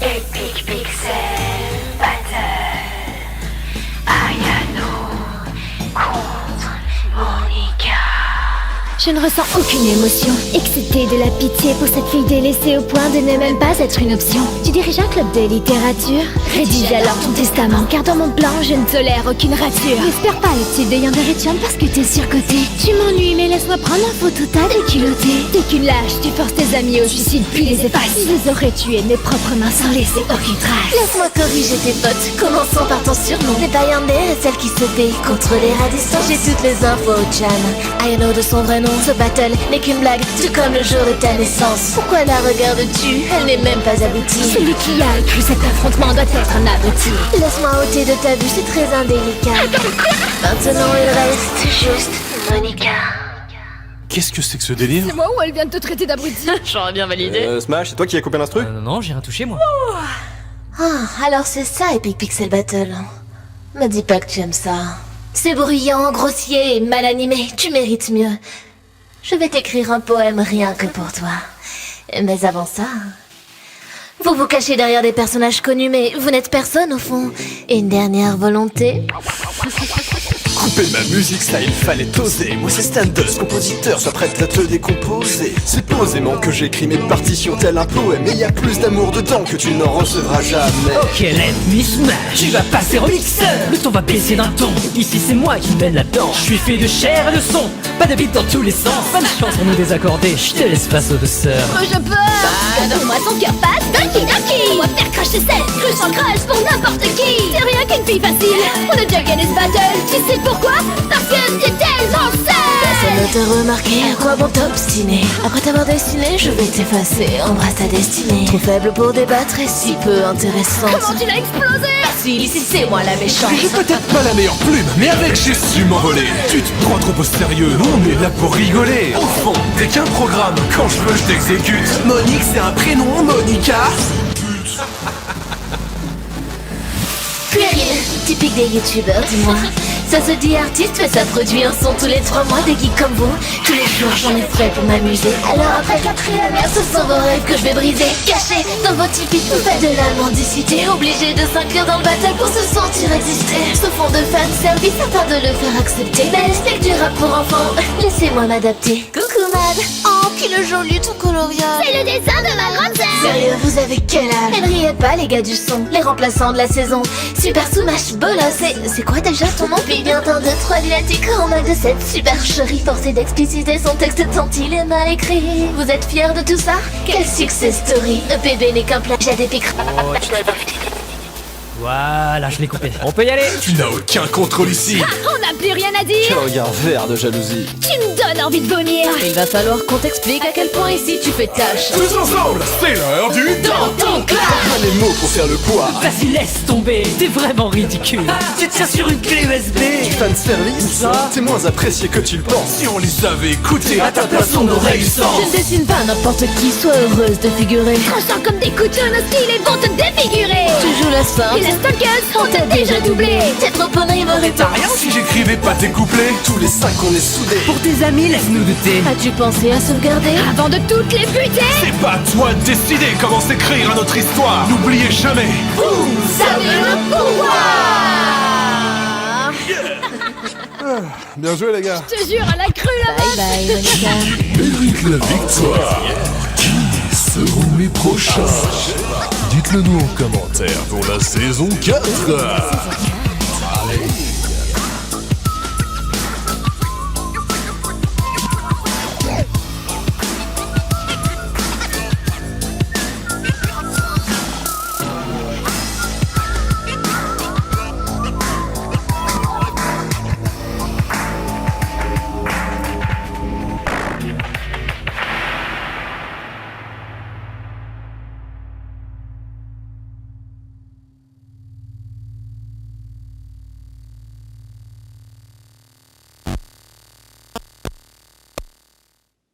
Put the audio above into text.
Epic Pixel Battle. Ayano contre Monica. Je ne ressens aucune émotion, excepté de la pitié pour cette fille délaissée au point de ne même pas être une option. Tu diriges un club de littérature? Rédige alors ton testament, car dans mon plan, je ne tolère aucune rature. N'espère pas le type de Yandere-chan parce que t'es surcoté. Tu m'ennuies, mais laisse-moi prendre l'info totale et culotté. T'es qu'une lâche, tu forces tes amis au suicide puis les effaces. Je les aurais tués de mes propres mains sans laisser aucune trace. Laisse-moi corriger tes potes, commençons par ton surnom. N'est pas Yandere, celle qui se paye contre les radissons. J'ai toutes les infos au Chan. Ayano de son vrai nom. Ce battle n'est qu'une blague, tout comme le jour de ta naissance. Pourquoi la regardes-tu? Elle n'est même pas aboutie. Celui qui a écrit cet affrontement doit être un abruti. Laisse-moi ôter de ta vue, c'est très indélicat. Maintenant il reste juste Monica. Qu'est-ce que c'est que ce délire? C'est moi ou elle vient de te traiter d'abruti? J'aurais bien validé. Smash, c'est toi qui as coupé l'instru? Non, j'ai rien touché moi. Ah, alors c'est ça Epic Pixel Battle. Me dis pas que tu aimes ça. C'est bruyant, grossier et mal animé, tu mérites mieux. Je vais t'écrire un poème rien que pour toi. Mais avant ça... Vous vous cachez derrière des personnages connus, mais vous n'êtes personne au fond. Une dernière volonté? Couper ma musique, ça il fallait oser. Moi c'est Stardust, compositeur, sois prête à te décomposer. C'est posément que j'écris mes partitions tel un poème. Et y a plus d'amour dedans que tu n'en recevras jamais. Ok, let me smash. Tu vas passer au mixeur. Le ton va baisser d'un ton. Ici c'est moi qui mène là-dedans. Je suis fait de chair et de son. Pas de beat dans tous les sens. Pas de chance pour nous désaccorder. Je te laisse face aux deux sœurs. Oh, je peux! Donne-moi ton cœur passe, Doki Doki! On va faire cracher cette cru sans crush pour n'importe qui! C'est rien qu'une fille facile! On a déjà gagné ce battle! Tu sais pourquoi? Parce que t'es tellement seule! Personne ne t'a remarqué, à quoi bon t'obstiner? Après t'avoir destiné, je vais t'effacer. Embrasse ta destinée. Trop faible pour débattre et si peu intéressante. Comment tu l'as explosé? Facile, ici c'est moi la méchante. J'ai peut-être pas la meilleure plume, mais avec j'ai su m'envoler. Tu te prends trop au sérieux, on est là pour rigoler. Au fond, t'es qu'un programme, quand je veux je t'exécute. Monique c'est un prénom, Monica. Puéril, typique des youtubeurs, dis-moi. Ça se dit artiste, mais ça produit un son tous les 3 mois. Des geeks comme vous, tous les jours j'en ai fait pour m'amuser. Alors après 4e, ce sont vos rêves que je vais briser. Cachés dans vos tipis, tout fait de la mendicité. Obligé de s'inclure dans le battle pour se sentir exister. Ce fond de fanservice afin de le faire accepter. Mais respect du rap pour enfants, laissez-moi m'adapter. Coucou Mad, oh qui le joli ton coloriage. C'est le dessin de ma grande sœur! Sérieux, vous avez quel âge? Ne riez pas les gars du son, les remplaçants de la saison. Super Smash Bolos, c'est quoi déjà ton nom? Puis bien un, deux, trois lunatique en mal de cette supercherie. Forcé d'expliciter son texte tant il est mal écrit. Vous êtes fiers de tout ça? Quel success story! EPB n'est qu'un plagiat d'Epic. Voilà, je l'ai coupé. On peut y aller. Tu n'as aucun contrôle ici. On n'a plus rien à dire! Quel regard vert de jalousie. Tu me donnes envie de vomir! Il va falloir qu'on t'explique à quel point ici tu fais tâche. Tous ensemble, c'est l'heure du Dans ton clash! Pas les mots pour faire le poids. Vas-y, laisse tomber. T'es vraiment ridicule. Tu tiens sur une clé USB. Fan service, Ça c'est moins apprécié que tu le penses. Si on les avait écoutés, À ta place, on aurait eu sens. Je ne dessine pas n'importe qui, sois heureuse de figurer. Tranchant comme des couteaux, nos skills et vont te défigurer! Tu joues la Et sport. la stalkeuse, on t'a déjà doublé! T'es trop honnête, Mais t'as rien si j'écrivais pas tes couplets. Tous les 5 on est soudés. Pour tes amis, laisse-nous douter. As-tu pensé à sauvegarder? Avant de toutes les buter! C'est pas à toi de décider comment s'écrire à notre histoire. N'oubliez jamais. Vous avez le pouvoir! Bien joué les gars. Je te jure, elle a cru la Bye bye, Monica. Mérite la victoire. Qui seront mes prochains? Dites-le nous en commentaire pour la saison 4.